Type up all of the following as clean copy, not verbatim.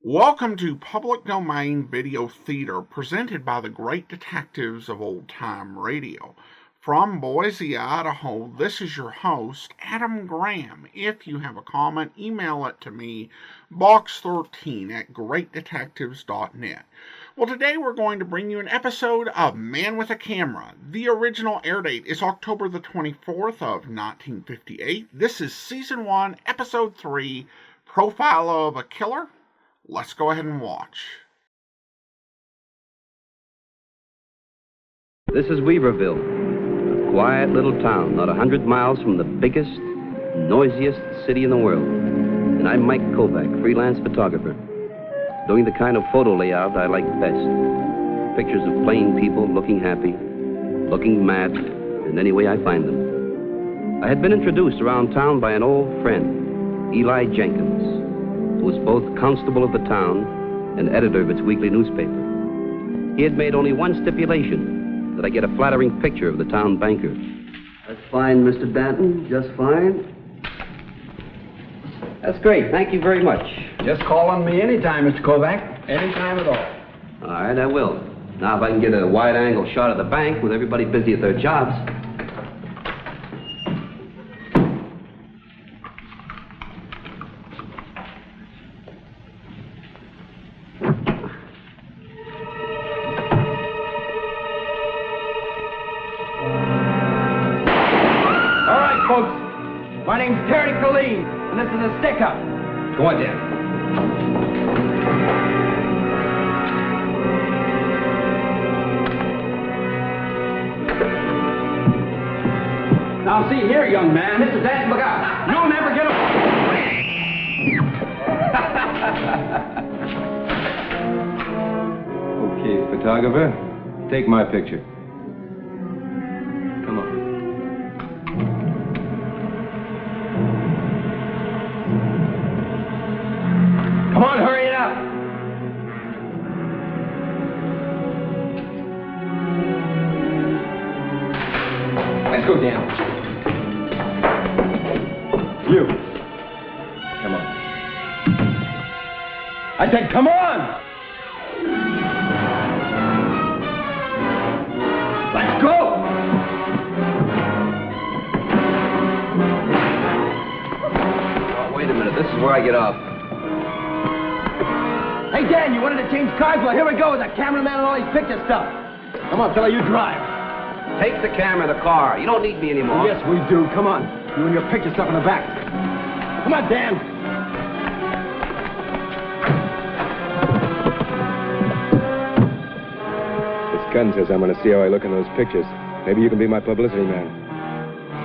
Welcome to Public Domain Video Theater, presented by the great detectives of old-time radio. From Boise, Idaho, this is your host, Adam Graham. If you have a comment, email it to me, box13@greatdetectives.net. Well, today we're going to bring you an episode of Man with a Camera. The original air date is October the 24th of 1958. This is Season 1, Episode 3, Profile of a Killer. Let's go ahead and watch. This is Weaverville, a quiet little town not 100 miles from the biggest, noisiest city in the world. And I'm Mike Kovac, freelance photographer, doing the kind of photo layout I like best. Pictures of plain people looking happy, looking mad, in any way I find them. I had been introduced around town by an old friend, Eli Jenkins, who was both constable of the town and editor of its weekly newspaper. He had made only one stipulation, that I get a flattering picture of the town banker. That's fine, Mr. Danton, just fine. That's great, thank you very much. Just call on me anytime, Mr. Kovac. Anytime at all. All right, I will. Now, if I can get a wide-angle shot of the bank with everybody busy at their jobs. My name's Terry Colleen, and this is a stick-up. Go on, Dan. Now, see here, young man. Mr. Danton, look out. You'll never get Okay, photographer, take my picture. Come on. Come on, hurry it up. Let's go, Dan. You. Come on. I said, come on. Let's go. Oh, wait a minute, this is where I get off. Hey, Dan, you wanted to change cars? Well, here we go with the cameraman and all these picture stuff. Come on, fella, you drive. Take the camera, the car. You don't need me anymore. Yes, we do. Come on. You and your picture stuff in the back. Come on, Dan. This gun says I'm going to see how I look in those pictures. Maybe you can be my publicity man.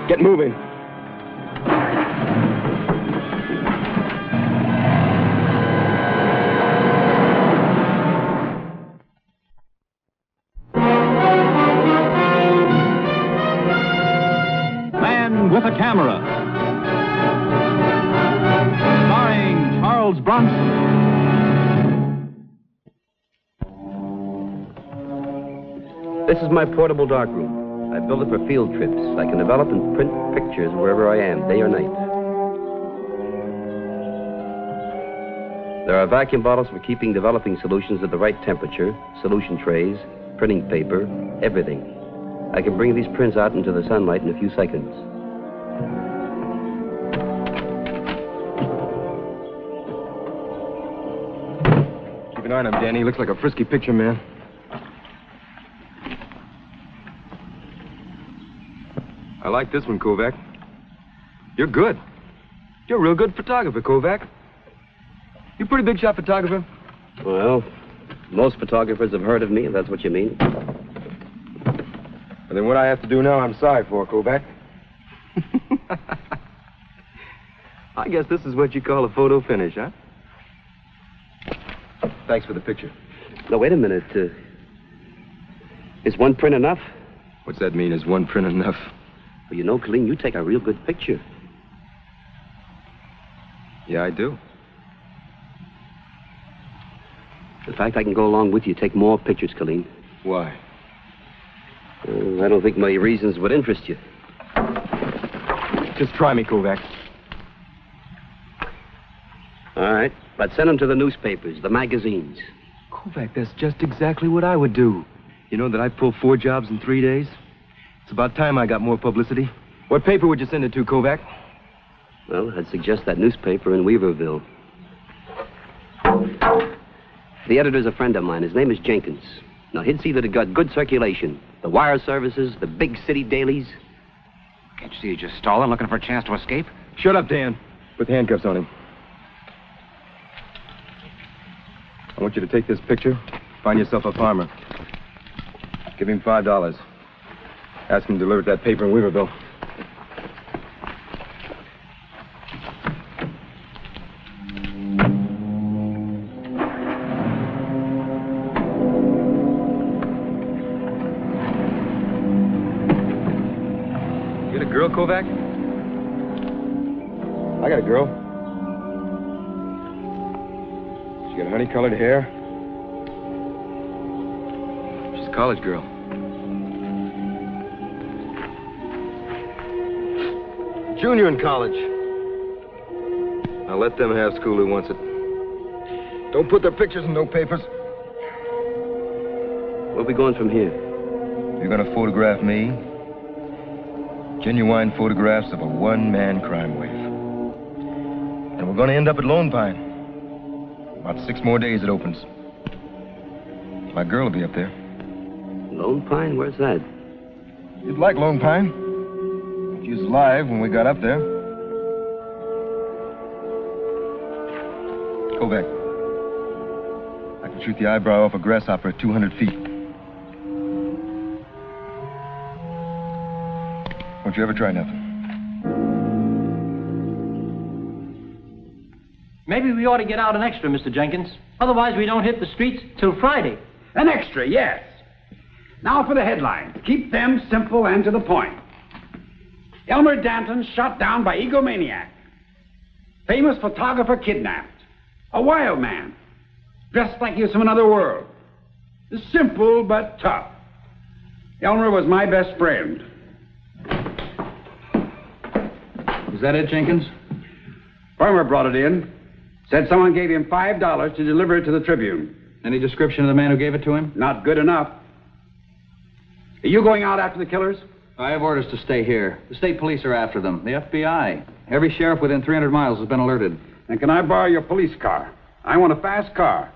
Get moving. With a Camera, starring Charles Bronson. This is my portable darkroom. I built it for field trips. I can develop and print pictures wherever I am, day or night. There are vacuum bottles for keeping developing solutions at the right temperature, solution trays, printing paper, everything. I can bring these prints out into the sunlight in a few seconds. Keep an eye on him, Danny. He looks like a frisky picture man. I like this one, Kovac. You're good. You're a real good photographer, Kovac. You a pretty big shot photographer? Well, most photographers have heard of me, if that's what you mean. And then what I have to do now, I'm sorry for, Kovac. I guess this is what you call a photo finish, huh? Thanks for the picture. No, wait a minute. Is one print enough? What's that mean? Is one print enough? Well, you know, Colleen, you take a real good picture. Yeah, I do. In fact, I can go along with you, take more pictures, Colleen. Why? I don't think my reasons would interest you. Just try me, Kovac. All right. But send them to the newspapers, the magazines. Kovac, that's just exactly what I would do. You know that I pulled 4 jobs in 3 days? It's about time I got more publicity. What paper would you send it to, Kovac? Well, I'd suggest that newspaper in Weaverville. The editor's a friend of mine. His name is Jenkins. Now, he'd see that it got good circulation. The wire services, the big city dailies. Can't you see he's just stalling, looking for a chance to escape? Shut up, Dan. Put the handcuffs on him. I want you to take this picture, find yourself a farmer. Give him $5. Ask him to deliver that paper in Weaverville. You got a girl, Kovac? I got a girl. She got honey-colored hair. She's a college girl. Junior in college. Now let them have school who wants it. Don't put their pictures in no papers. Where are we going from here? You're gonna photograph me. Genuine photographs of a one-man crime wave. And we're gonna end up at Lone Pine. About 6 more days it opens. My girl will be up there. Lone Pine? Where's that? You'd like Lone Pine. She was alive when we got up there. Kovac. I can shoot the eyebrow off a grasshopper at 200 feet. Don't you ever try nothing. Maybe we ought to get out an extra, Mr. Jenkins. Otherwise, we don't hit the streets till Friday. An extra, yes. Now for the headlines. Keep them simple and to the point. Elmer Danton shot down by egomaniac. Famous photographer kidnapped. A wild man. Dressed like he was from another world. Simple but tough. Elmer was my best friend. Is that it, Jenkins? Farmer brought it in. Said someone gave him $5 to deliver it to the Tribune. Any description of the man who gave it to him? Not good enough. Are you going out after the killers? I have orders to stay here. The state police are after them. The FBI. Every sheriff within 300 miles has been alerted. And can I borrow your police car? I want a fast car.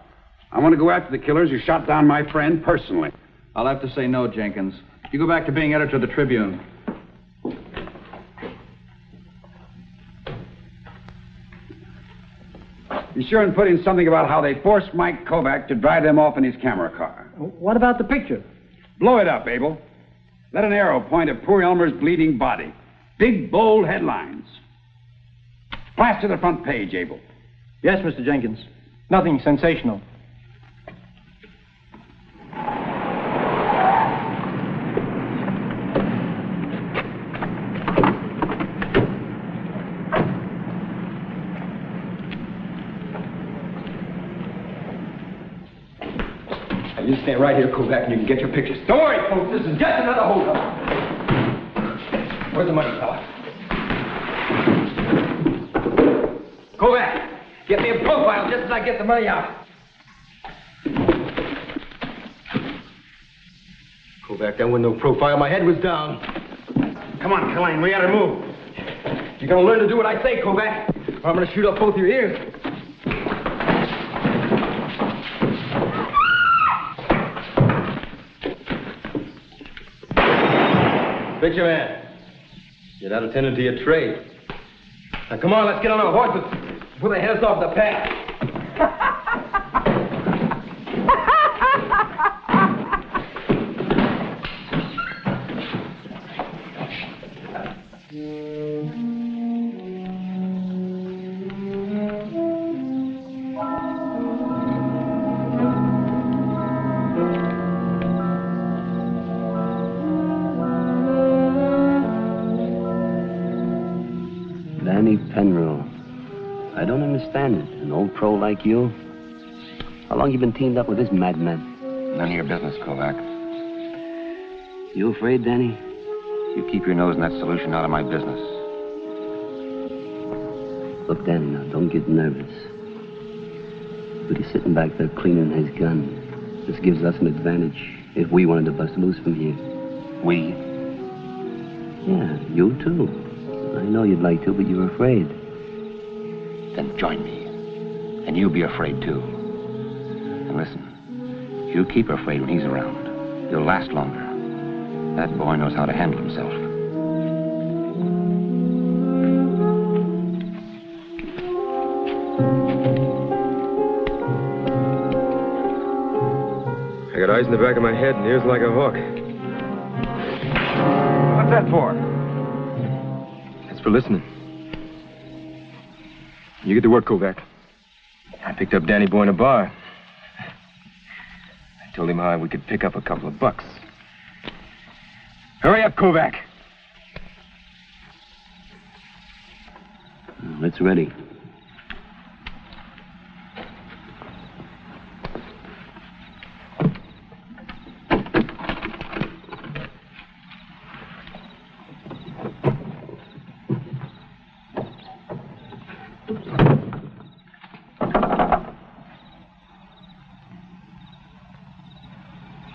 I want to go after the killers who shot down my friend personally. I'll have to say no, Jenkins. You go back to being editor of the Tribune. Be sure and put in something about how they forced Mike Kovac to drive them off in his camera car. What about the picture? Blow it up, Abel. Let an arrow point at poor Elmer's bleeding body. Big, bold headlines. Plaster the front page, Abel. Yes, Mr. Jenkins. Nothing sensational. You stay right here, Kovac, and you can get your pictures. Don't worry, folks. This is just another holdup. Where's the money, fella? Kovac, get me a profile just as I get the money out. Kovac, that wasn't no profile. My head was down. Come on, Killane, we gotta move. You're gonna learn to do what I say, Kovac, or I'm gonna shoot off both your ears. Picture man, you're not attending to your trade. Now come on, let's get on our horses. Put the heads off the pack. Danny Penrose. I don't understand it. An old pro like you? How long you been teamed up with this madman? None of your business, Kovac. You afraid, Danny? You keep your nose in that solution out of my business. Look, Danny, now, don't get nervous. But he's sitting back there cleaning his gun. This gives us an advantage if we wanted to bust loose from here. We? Yeah, you too. I know you'd like to, but you're afraid. Then join me. And you be afraid, too. And listen, if you keep afraid when he's around, you'll last longer. That boy knows how to handle himself. I got eyes in the back of my head and ears like a hawk. What's that for? That's for listening. You get to work, Kovac. I picked up Danny Boy in a bar. I told him how we could pick up a couple of bucks. Hurry up, Kovac. It's ready.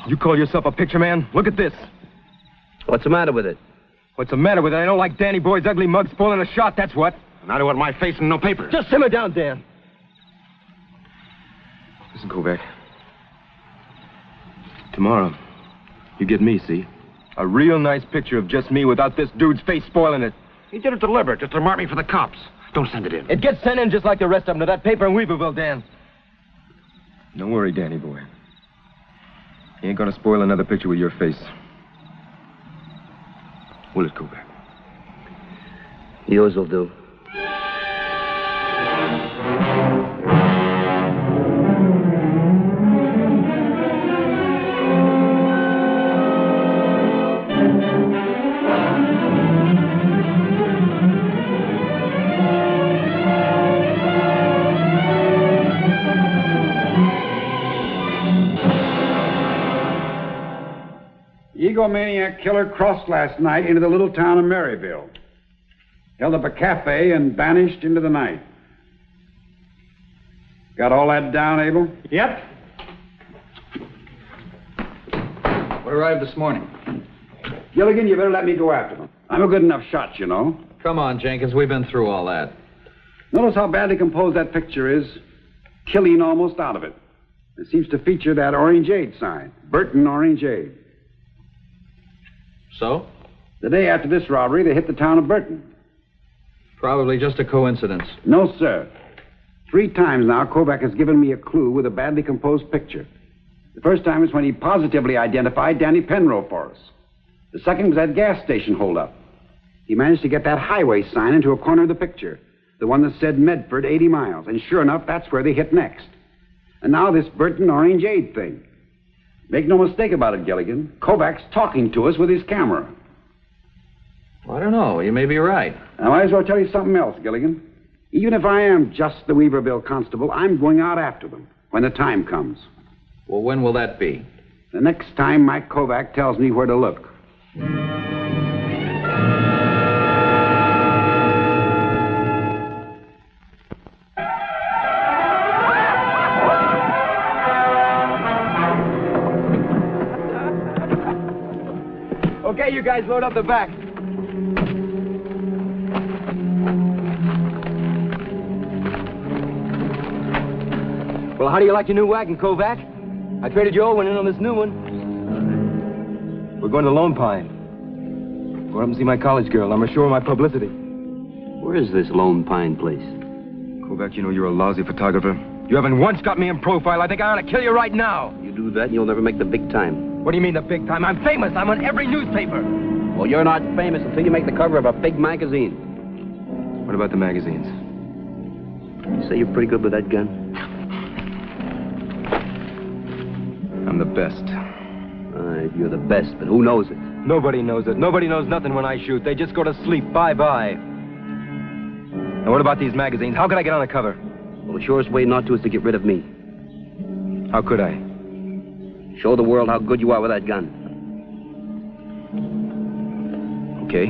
You call yourself a picture man? Look at this. What's the matter with it? What's the matter with it? I don't like Danny Boy's ugly mug spoiling a shot, that's what. And I don't want my face and no paper. Just simmer down, Dan. Listen, Kovac. Tomorrow, you get me, see? A real nice picture of just me without this dude's face spoiling it. He did it deliberate, just to mark me for the cops. Don't send it in. It gets sent in just like the rest of them to that paper in Weaverville, Dan. Don't worry, Danny Boy. He ain't gonna spoil another picture with your face. Will it, Kovac? Yours will do. Egomaniac killer crossed last night into the little town of Maryville. Held up a cafe and vanished into the night. Got all that down, Abel? Yep. What arrived this morning? Gilligan, you better let me go after them. I'm a good enough shot, you know. Come on, Jenkins. We've been through all that. Notice how badly composed that picture is. Killing almost out of it. It seems to feature that orangeade sign. Burton Orangeade. So? The day after this robbery, they hit the town of Burton. Probably just a coincidence. No, sir. 3 times now, Kovac has given me a clue with a badly composed picture. The first time was when he positively identified Danny Penrose for us. The second was that gas station holdup. He managed to get that highway sign into a corner of the picture, the one that said Medford 80 miles. And sure enough, that's where they hit next. And now this Burton Orangeade thing. Make no mistake about it, Gilligan. Kovac's talking to us with his camera. Well, I don't know. You may be right. I might as well tell you something else, Gilligan. Even if I am just the Weaverville constable, I'm going out after them when the time comes. Well, when will that be? The next time Mike Kovac tells me where to look. Okay, you guys load up the back. Well, how do you like your new wagon, Kovac? I traded your old one in on this new one. We're going to Lone Pine. Go up and see my college girl. I'm assuring my publicity. Where is this Lone Pine place? Kovac, you know you're a lousy photographer. You haven't once got me in profile. I think I ought to kill you right now. You do that and you'll never make the big time. What do you mean the big time? I'm famous. I'm on every newspaper. Well, you're not famous until you make the cover of a big magazine. What about the magazines? You say you're pretty good with that gun? I'm the best. All right, you're the best, but who knows it? Nobody knows it. Nobody knows nothing when I shoot. They just go to sleep. Bye-bye. Now, what about these magazines? How could I get on the cover? Well, the surest way not to is to get rid of me. How could I? Show the world how good you are with that gun. Okay.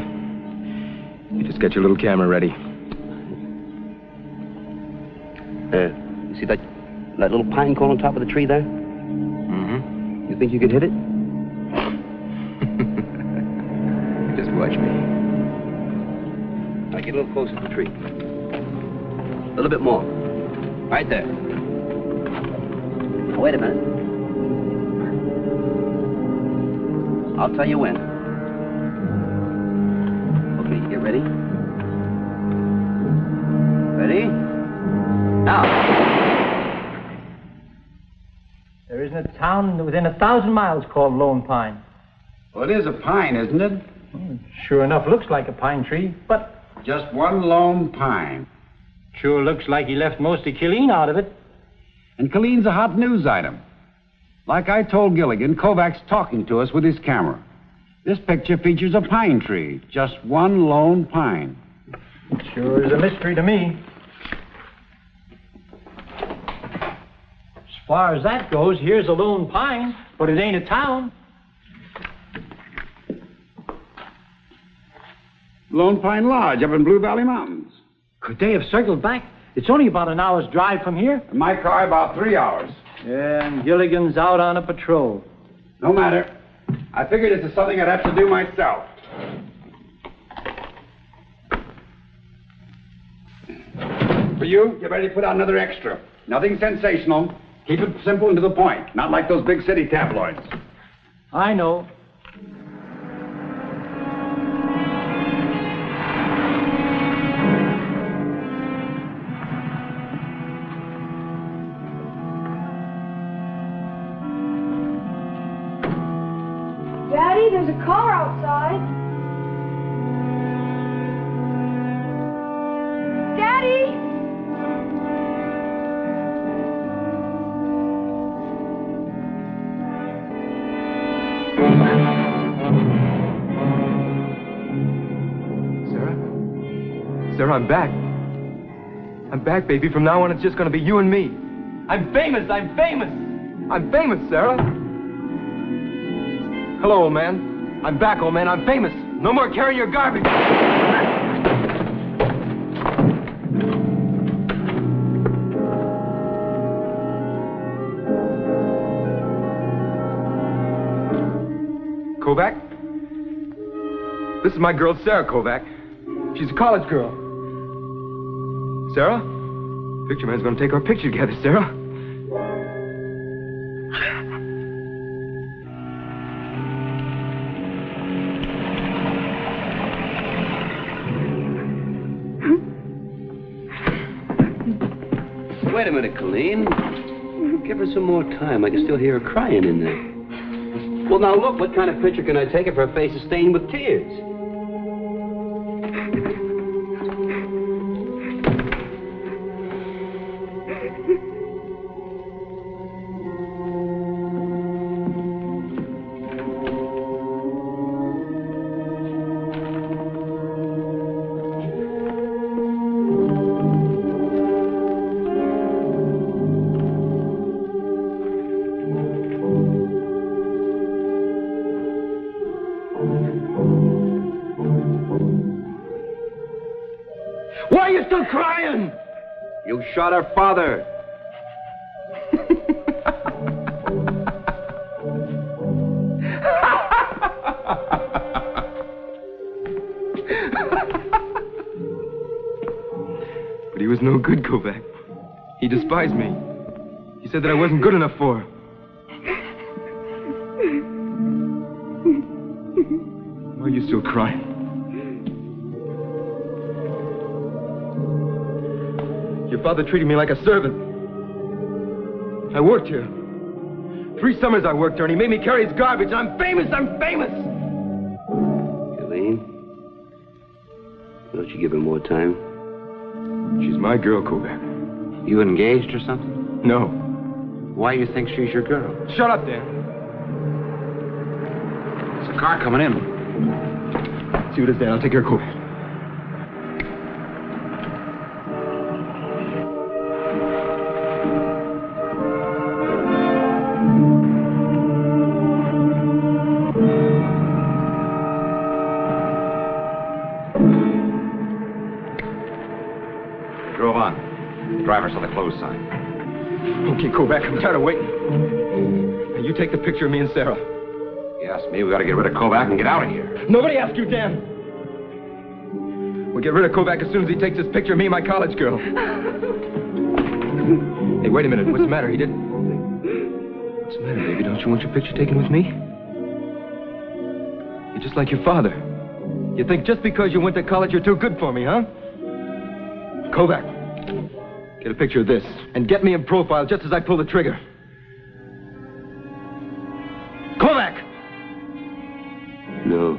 You just get your little camera ready. You see that That little pine cone on top of the tree there? Mm-hmm. You think you could hit it? Just watch me. I get a little closer to the tree. A little bit more. Right there. Now, wait a minute. I'll tell you when. Okay, you ready? Ready? Now. There isn't a town within 1,000 miles called Lone Pine. Well, it is a pine, isn't it? Sure enough looks like a pine tree, but Just one lone pine. sure looks like he left most of Killeen out of it. And Colleen's a hot news item. Like I told Gilligan, Kovac's talking to us with his camera. This picture features a pine tree. Just one lone pine. Sure is a mystery to me. As far as that goes, here's a lone pine, but it ain't a town. Lone Pine Lodge up in Blue Valley Mountains. Could they have circled back? It's only about an hour's drive from here. In my car, about 3 hours. Yeah, and Gilligan's out on a patrol. No matter. I figured this is something I'd have to do myself. For you, get ready to put out another extra. Nothing sensational. Keep it simple and to the point. Not like those big city tabloids. I know. Daddy, there's a car outside. Daddy! Sarah, I'm back. I'm back, baby. From now on, it's just gonna be you and me. I'm famous! I'm famous! I'm famous, Sarah! Hello, old man. I'm back, old man. I'm famous. No more carrying your garbage. Kovac? This is my girl, Sarah Kovac. She's a college girl. Sarah? Picture man's gonna take our picture together, Sarah. Wait a minute, Colleen. Give her some more time. I can still hear her crying in there. Well, now look, what kind of picture can I take if her face is stained with tears? Why are you still crying? You shot her father. But he was no good, Kovac. He despised me. He said that I wasn't good enough for her. Why are you still crying? Your father treated me like a servant. I worked here. 3 summers I worked here, and he made me carry his garbage. I'm famous! I'm famous! Colleen, don't you give her more time? She's my girl, Kovac. You engaged or something? No. Why do you think she's your girl? Shut up, Dan. There's a car coming in. See what it is, Dan. I'll take care of Kovac. Drove on. The driver saw the closed sign. Okay, go back. I'm tired of waiting. Now, you take the picture of me and Sarah. You ask me, we gotta get rid of Kovac and get out of here. Nobody asked you, Dan. We'll get rid of Kovac as soon as he takes this picture of me and my college girl. Hey, wait a minute. What's the matter? He did... What's the matter, baby? Don't you want your picture taken with me? You're just like your father. You think just because you went to college you're too good for me, huh? Kovac, get a picture of this and get me in profile just as I pull the trigger. Kovac! No.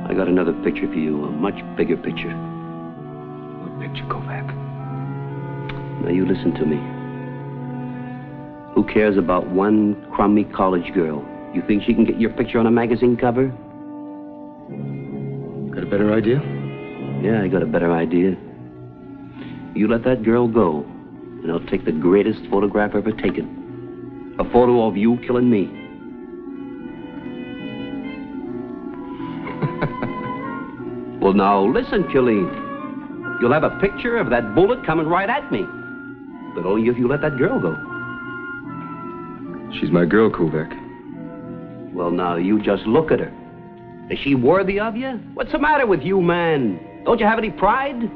I got another picture for you, a much bigger picture. What picture, Kovac? Now you listen to me. Who cares about one crummy college girl? You think she can get your picture on a magazine cover? Got a better idea? Yeah, I got a better idea. You let that girl go, and I'll take the greatest photograph ever taken. A photo of you killing me. Well, now, listen, Killeen. You'll have a picture of that bullet coming right at me. But only if you let that girl go. She's my girl, Kovac. Well, now, you just look at her. Is she worthy of you? What's the matter with you, man? Don't you have any pride?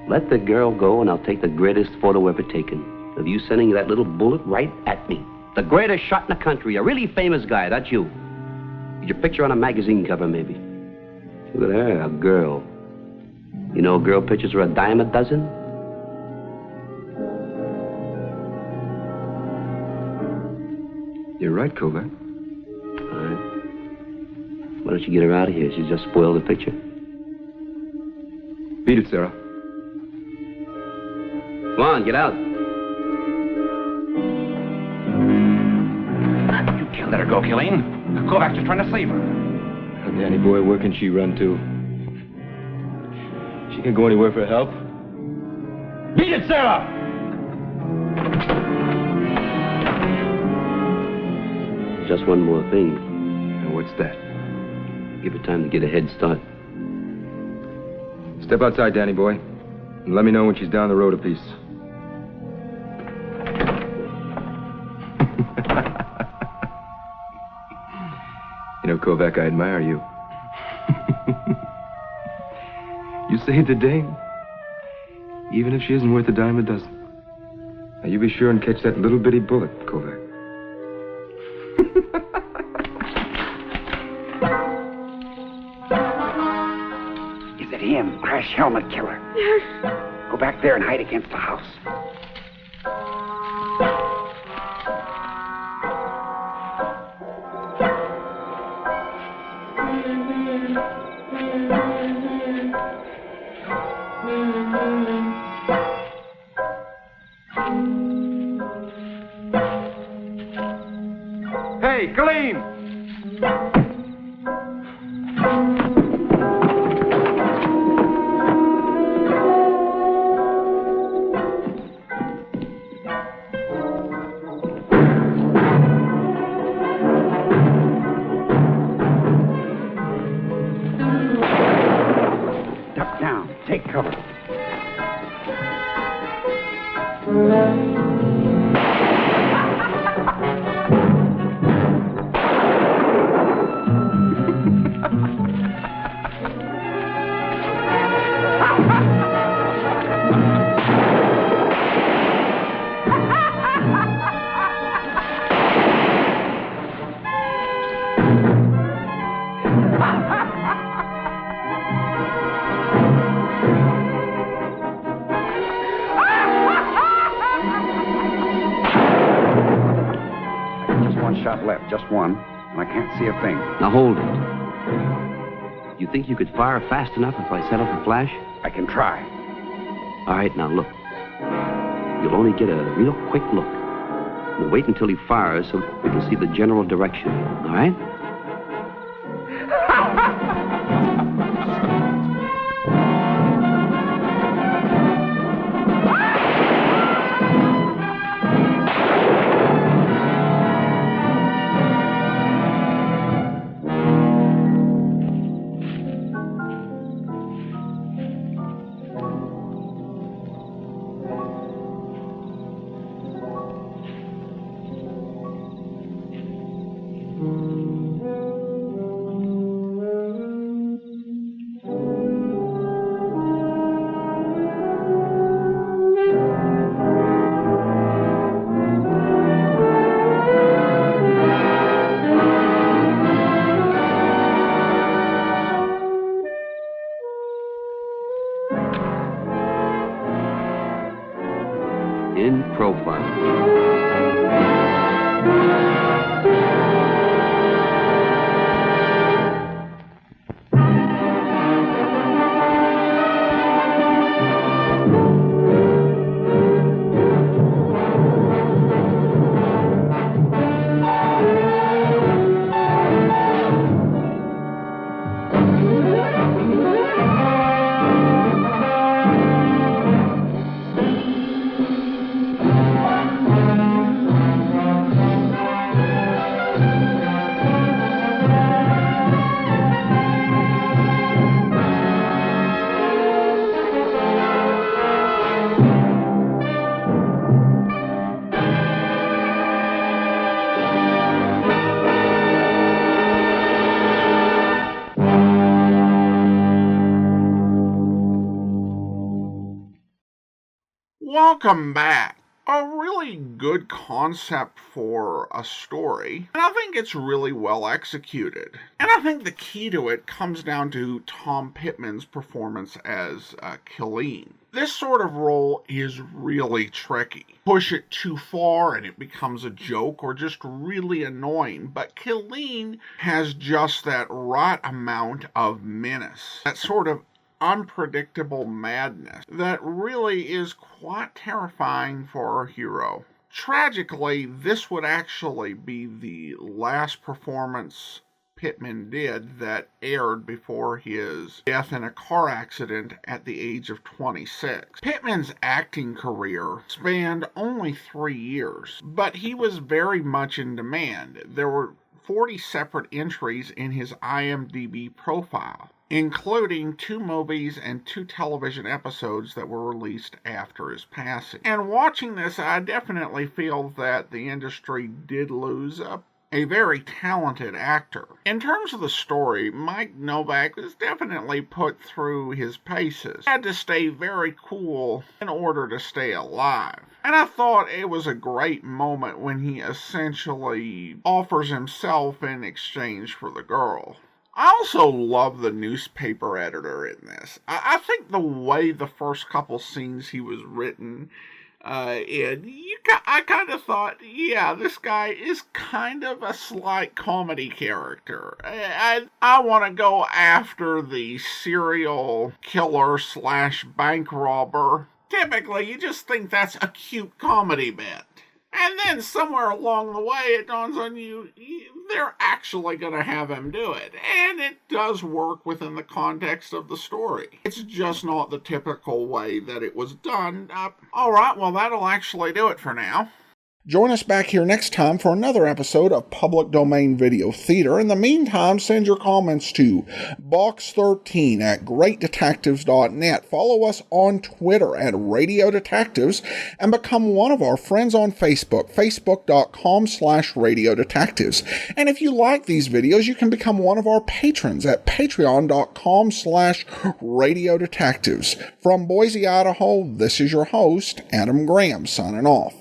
Let the girl go, and I'll take the greatest photo ever taken of you sending that little bullet right at me. The greatest shot in the country, a really famous guy, that's you. Get your picture on a magazine cover, maybe. Look at her, a girl. You know girl pictures are a dime a dozen? You're right, Kovac. All right. Why don't you get her out of here? She's just spoiled the picture. Beat it, Sarah. Come on, get out. You can't let her go, Killeen. Kovac's just trying to save her. Danny boy, where can she run to? She can't go anywhere for help. Beat it, Sarah! Just one more thing. And what's that? Give her time to get a head start. Step outside, Danny boy, and let me know when she's down the road a piece. You know, Kovac, I admire you. You saved the dame, even if she isn't worth a dime a dozen. Now, you be sure and catch that little bitty bullet, Kovac. Is it him, Crash Helmet Killer? Yes. Go back there and hide against the house. Hey, Killeen! Duck down. Take cover. Shot left, just one, and I can't see a thing. Now hold it. You think you could fire fast enough if I set off a flash? I can try. All right, now look. You'll only get a real quick look. We'll wait until he fires so we can see the general direction. All right? in profile. Welcome back. A really good concept for a story, and I think it's really well executed. And I think the key to it comes down to Tom Pittman's performance as Killeen. This sort of role is really tricky. Push it too far and it becomes a joke or just really annoying, but Killeen has just that right amount of menace, that sort of unpredictable madness that really is quite terrifying for our hero. Tragically, this would actually be the last performance Pittman did that aired before his death in a car accident at the age of 26. Pittman's acting career spanned only 3 years, but he was very much in demand. There were 40 separate entries in his IMDb profile, including 2 movies and 2 television episodes that were released after his passing. And watching this, I definitely feel that the industry did lose a very talented actor. In terms of the story, Mike Novak was definitely put through his paces. He had to stay very cool in order to stay alive. And I thought it was a great moment when he essentially offers himself in exchange for the girl. I also love the newspaper editor in this. I think the way the first couple scenes he was written I kind of thought, yeah, this guy is kind of a slight comedy character. I want to go after the serial killer / bank robber. Typically, you just think that's a cute comedy bit. And then somewhere along the way, it dawns on you, they're actually going to have him do it. And it does work within the context of the story. It's just not the typical way that it was done. All right, well, that'll actually do it for now. Join us back here next time for another episode of Public Domain Video Theater. In the meantime, send your comments to box13@greatdetectives.net. Follow us on Twitter at Radio Detectives and become one of our friends on Facebook, facebook.com/Radio Detectives. And if you like these videos, you can become one of our patrons at patreon.com/Radio Detectives. From Boise, Idaho, this is your host, Adam Graham, signing off.